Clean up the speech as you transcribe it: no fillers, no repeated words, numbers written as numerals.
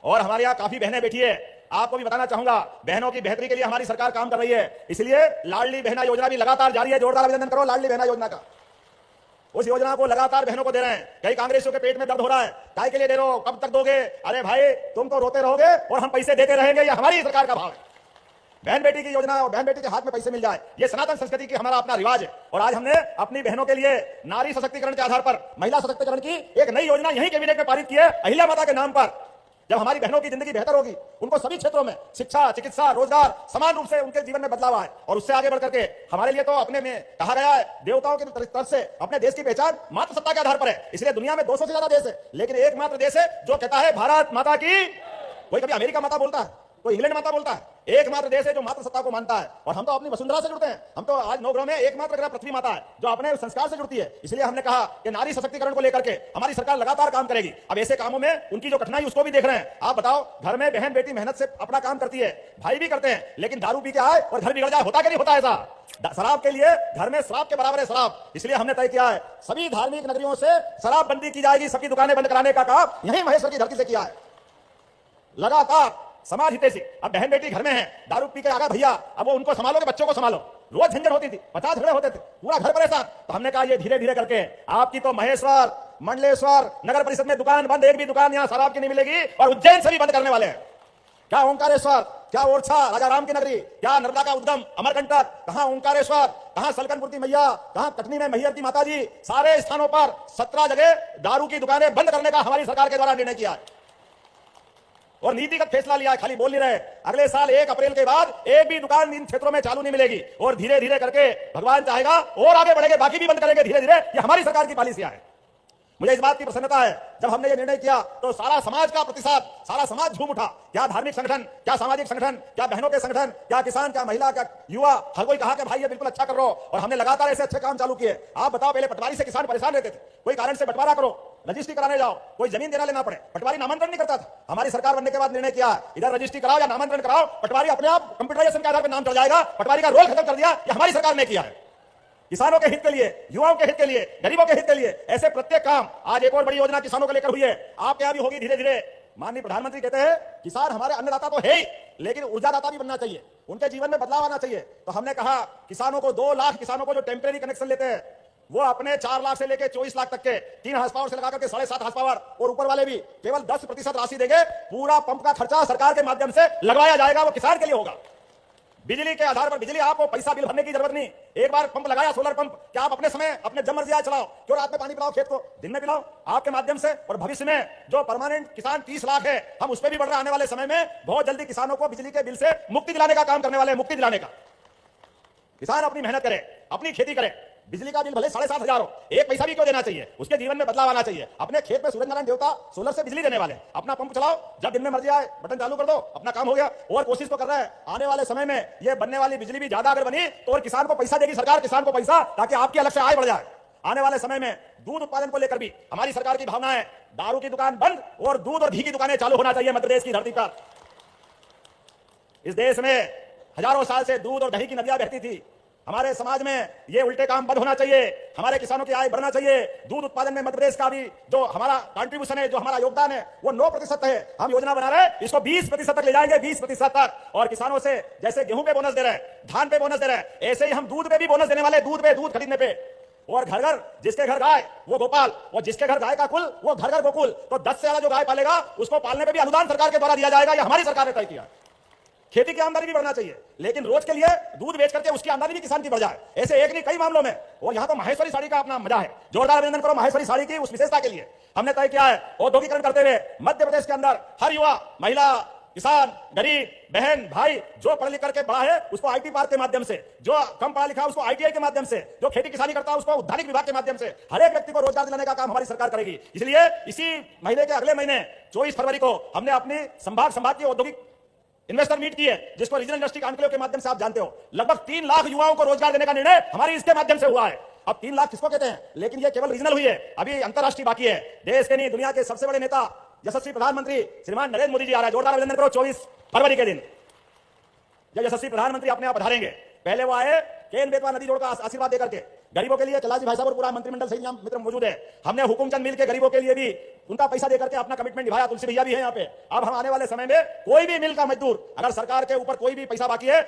और हमारे यहाँ काफी बहनें बैठी है। आपको भी बताना चाहूंगा, बहनों की बेहतरी के लिए हमारी सरकार काम कर रही है, इसलिए लाडली बहना योजना भी लगातार जारी है। जोरदार अभिनंदन करो लाडली बहना योजना का। उस योजना को लगातार बहनों को दे रहे हैं। कई कांग्रेसियों के पेट में दर्द हो रहा है, काय के लिए दे रहे हो, कब तक दोगे? अरे भाई तुम तो रोते रहोगे और हम पैसे देते रहेंगे, ये हमारी सरकार का भाव है। बहन बेटी की योजना और बहन बेटी के हाथ में पैसे मिल जाए, ये सनातन संस्कृति की हमारा अपना रिवाज है। और आज हमने अपनी बहनों के लिए नारी सशक्तिकरण के आधार पर महिला सशक्तिकरण की एक नई योजना यही कैबिनेट में पारित की है, अहिल्या माता के नाम पर। जब हमारी बहनों की जिंदगी बेहतर होगी, उनको सभी क्षेत्रों में शिक्षा, चिकित्सा, रोजगार समान रूप से उनके जीवन में बदलाव आए, और उससे आगे बढ़कर के हमारे लिए तो अपने में कहा गया है, देवताओं की तरफ से अपने देश की पहचान मात्र सत्ता के आधार पर है। इसलिए दुनिया में 200 से ज्यादा देश है, लेकिन एकमात्र देश है जो कहता है भारत माता की। कोई कभी अमेरिका माता बोलता है, कोई इंग्लैंड माता बोलता है, एकमात्र देश है जो मात्र सत्ता को मानता है। और हम तो अपनी वसुंधरा से जुड़ते हैं। हम तो आज 9 ग्रह में एकमात्र ग्रह पृथ्वी माता है जो अपने संस्कार से जुड़ती है। इसलिए हमने कहा कि नारी सशक्तिकरण को लेकर के हमारी सरकार लगातार काम करेगी। अब ऐसे कामों में उनकी जो कठिनाई उसको भी देख रहे हैं। आप बताओ, घर में बहन बेटी मेहनत से अपना काम करती है, भाई भी करते हैं, लेकिन दारू पी के आए और घर बिगड़ जाए, होता कि नहीं होता ऐसा? शराब के लिए घर में श्राप के बराबर है शराब। इसलिए हमने तय किया है सभी धार्मिक नगरियों से शराब बंदी की जाएगी, सबकी दुकानें बंद कराने का काम यही महेश्वर की धरती से किया है लगातार समाज हितैषी। अब बहन बेटी घर में है, दारू पी के आ गया भैया, अब वो उनको संभालोगे, बच्चों को संभालो, रोज झंझट होती थी, 50 झगड़े होते थे, पूरा घर परेशान। तो हमने कहा ये धीरे धीरे करके आपकी तो महेश्वर, मंडलेश्वर नगर परिषद में दुकान बंद, एक भी दुकान यहाँ शराब की नहीं मिलेगी, और उज्जैन से भी बंद करने वाले हैं। क्या ओंकारेश्वर, क्या ओरछा राजा राम की नगरी, क्या नर्मदा का उद्गम अमरकंटक, कहां ओंकारेश्वर, कहां सलकनपुर मैया, कहां कटनी में मैहर की माता जी, सारे स्थानों पर 17 जगह दारू की दुकानें बंद करने का हमारी सरकार के द्वारा निर्णय किया है और नीतिगत फैसला लिया है। खाली बोल नहीं रहे, अगले साल 1 अप्रैल के बाद एक भी दुकान इन क्षेत्रों में चालू नहीं मिलेगी, और धीरे धीरे करके भगवान चाहेगा और आगे बढ़ेंगे, बाकी भी बंद करेंगे धीरे धीरे। ये हमारी सरकार की पॉलिसियां है। मुझे इस बात की प्रसन्नता है, जब हमने ये निर्णय किया तो सारा समाज का प्रतिसाद, सारा समाज झूम उठा। क्या धार्मिक संगठन, क्या सामाजिक संगठन, क्या बहनों के संगठन, क्या किसान, क्या महिला, क्या युवा, हर कोई कहा कि भाई ये बिल्कुल अच्छा कर रहे हो। और हमने लगातार ऐसे अच्छे काम चालू किए। आप बताओ, पहले पटवारी से किसान परेशान रहते थे, कोई कारण से बंटवारा करो, रजिस्ट्री कराने जाओ, कोई जमीन देना लेना पड़े, पटवारी नामांतरण नहीं करता था। हमारी सरकार बनने के बाद निर्णय किया, इधर रजिस्ट्री कराओ या नामांतरण कराओ, पटवारी अपने आप कंप्यूटराइजेशन के आधार पर नाम चढ़ जाएगा। पटवारी का रोल खत्म कर दिया, ये हमारी सरकार ने किया है। किसानों के हित के लिए, युवाओं के हित के लिए, गरीबों के हित के लिए, ऐसे प्रत्येक काम। आज एक और बड़ी योजना किसानों को लेकर हुई है, आपके यहां भी होगी धीरे धीरे। माननीय प्रधानमंत्री कहते हैं किसान हमारे अन्नदाता तो है ही, लेकिन ऊर्जादाता भी बनना चाहिए, उनके जीवन में बदलाव आना चाहिए। तो हमने कहा किसानों को 2 लाख किसानों को जो टेम्परेरी कनेक्शन लेते हैं, वो अपने 4 लाख से लेकर 24 लाख तक के 3 हार्स पावर से लगाकर के 7.5 हार्स पावर, और ऊपर वाले भी केवल 10% राशि देंगे। पूरा पंप का खर्चा सरकार के माध्यम से लगवाया जाएगा, वो किसान के लिए होगा। बिजली के आधार पर बिजली, आपको पैसा बिल भरने की जरूरत नहीं। एक बार पंप लगाया, सोलर पंप, क्या आप अपने समय अपने जब मर्जी आए चलाओ, क्यों रात में पानी पिलाओ, खेत को दिन में पिलाओ, आपके माध्यम से। और भविष्य में जो परमानेंट किसान 30 लाख है, हम उस पर भी बढ़ रहे आने वाले समय में। बहुत जल्दी किसानों को बिजली के बिल से मुक्ति दिलाने का काम करने वाले हैं, मुक्ति दिलाने का। किसान अपनी मेहनत करे, अपनी खेती करे, बिजली का बिल भले 7,500 हो, 1 पैसा भी क्यों देना चाहिए, उसके जीवन में बदलाव आना चाहिए। अपने खेत में सूरज नारायण देवता सोलर से बिजली देने वाले, अपना पंप चलाओ, जब दिन में मर्जी आए बटन चालू कर दो, अपना काम हो गया। और कोशिश तो कर रहा है आने वाले समय में ये बनने वाली बिजली भी ज्यादा अगर बनी तो और किसान को पैसा देगी सरकार, किसान को पैसा, ताकि आपकी अलग से आय बढ़ जाए। आने वाले समय में दूध उत्पादन को लेकर भी हमारी सरकार की भावना है, दारू की दुकान बंद और दूध और घी की दुकानें चालू होना चाहिए मध्य प्रदेश की धरती पर। इस देश में हजारों साल से दूध और दही की नदियां बहती थी। हमारे समाज में ये उल्टे काम बंद होना चाहिए, हमारे किसानों की आय बढ़ना चाहिए। दूध उत्पादन में मध्य प्रदेश का भी जो हमारा कंट्रीब्यूशन है, जो हमारा योगदान है, वो 9% है। हम योजना बना रहे हैं, इसको 20% तक ले जाएंगे, 20% तक। और किसानों से जैसे गेहूं पे बोनस दे रहे हैं, धान पे बोनस दे रहे हैं, ऐसे ही हम दूध पे भी बोनस देने वाले, दूध पे, दूध खरीदने पे। और घर घर, जिसके घर गाय वो गोपाल, और जिसके घर गाय का कुल वो घर घर गोकुल। तो 10 से ज्यादा जो गाय पालेगा उसको पालने पे भी अनुदान सरकार के द्वारा दिया जाएगा, ये हमारी सरकार ने तय किया। खेती की आमदनी भी बढ़ना चाहिए, लेकिन रोज के लिए दूध बेच करके उसकी आमदनी भी किसान की बढ़ जाए, ऐसे एक नहीं कई मामलों में। और यहाँ तो माहेश्वरी साड़ी का अपना मजा है, जोरदार अभिनंदन करो माहेश्वरी साड़ी की उस विशेषता के लिए। हमने तय किया है औद्योगिकरण करते हुए मध्य प्रदेश के अंदर हर युवा, महिला, किसान, गरीब, बहन, भाई, जो पढ़ लिख करके बड़ा है उसको आईटी पार्क के माध्यम से, जो कम पढ़ा लिखा है उसको आईटीआई के माध्यम से, जो खेती किसानी करता है उसको उद्यानिक विभाग के माध्यम से, हर एक व्यक्ति को रोजगार दिलाने का काम हमारी सरकार करेगी। इसलिए इसी महीने के अगले महीने 24 फरवरी को हमने अपनी संभाग की औद्योगिक इन्वेस्टर मीट की है, जिसको रीजनल इंडस्ट्री कॉन्क्लेव के माध्यम से आप जानते हो। लगभग 3 लाख युवाओं को रोजगार देने का निर्णय हमारी इसके माध्यम से हुआ है। अब 3 लाख किसको कहते हैं, लेकिन ये केवल रीजनल हुई है, अभी अंतरराष्ट्रीय बाकी है। देश के नहीं दुनिया के सबसे बड़े नेता यशस्वी प्रधानमंत्री श्रीमान नरेंद्र मोदी जी आ रहे हैं, जोरदार अभिनंदन करो। 24 फरवरी के दिन जब यशस्वी प्रधानमंत्री अपने आप पधारेंगे, पहले वो आए केन बेतवा नदी जोड़ का आशीर्वाद देकर के, गरीबों के लिए चलाजी भाई साहब और पूरा मंत्रिमंडल सही यहाँ मित्र मौजूद है। हमने हुकुमचंद मिल के गरीबों के लिए भी उनका पैसा देकर के अपना कमिटमेंट निभाया। तुलसी भैया भी है यहाँ पे। अब हम आने वाले समय में कोई भी मिल का मजदूर अगर सरकार के ऊपर कोई भी पैसा बाकी है